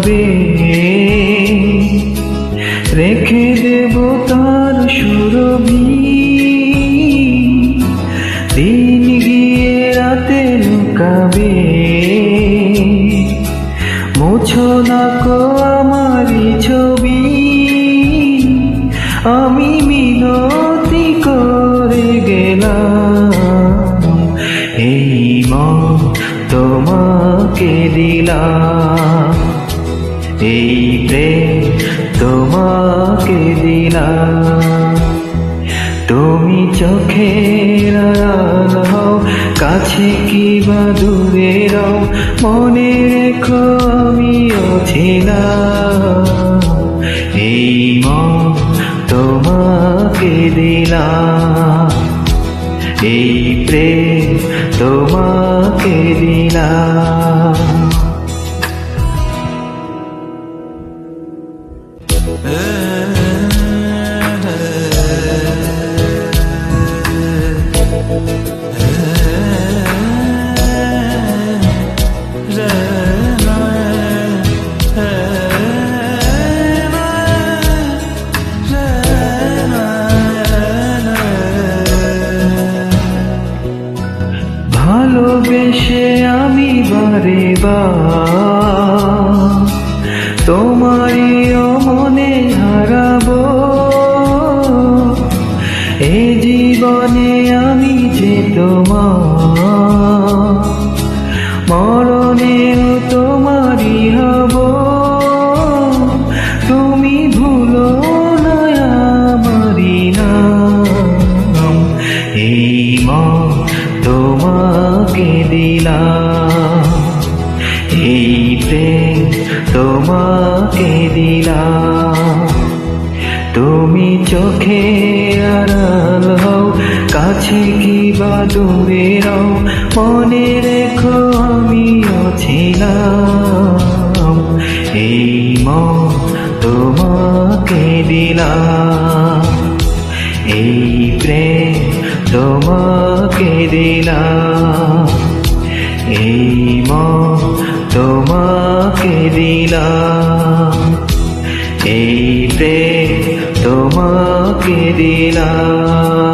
লুকাবে, রেখে দেব তার সুরভি। দিন গিয়ে রাতে লুকাবে, মুছো না কো আমারই ছবি। আমি মিনতি করে গেলাম, এই মন তোমাকে দিলাম, এই প্রেম তোমাকে দিলাম। তুমি চোখের আড়াল হও, কাছে কি বা দূরে রও, মনে রেখো আমিও ছিলাম। এই মন তোমাকে দিলাম, এই প্রেম তোমাকে দিলাম। ভালোবেসে আমি বারে বার তোমারই মনে হারাবো। এ জীবনে আমি যে তোমার, মরণেও তোমারই হব। তুমি ভুলো না আমারই নাম, এই মন তোমাকে দিলাম, এই প্রেম তোমাকে দিলাম। তুমি চোখে আড়াল হও, কাছে কি বা দূরে রও, মনে রেখো আমিও ছিলাম। এই মন তোমাকে দিলাম, এই প্রেম তোমাকে দিলাম, এই মন তোমাকে দিলাম, এই প্রেম তোমাকে দিলাম।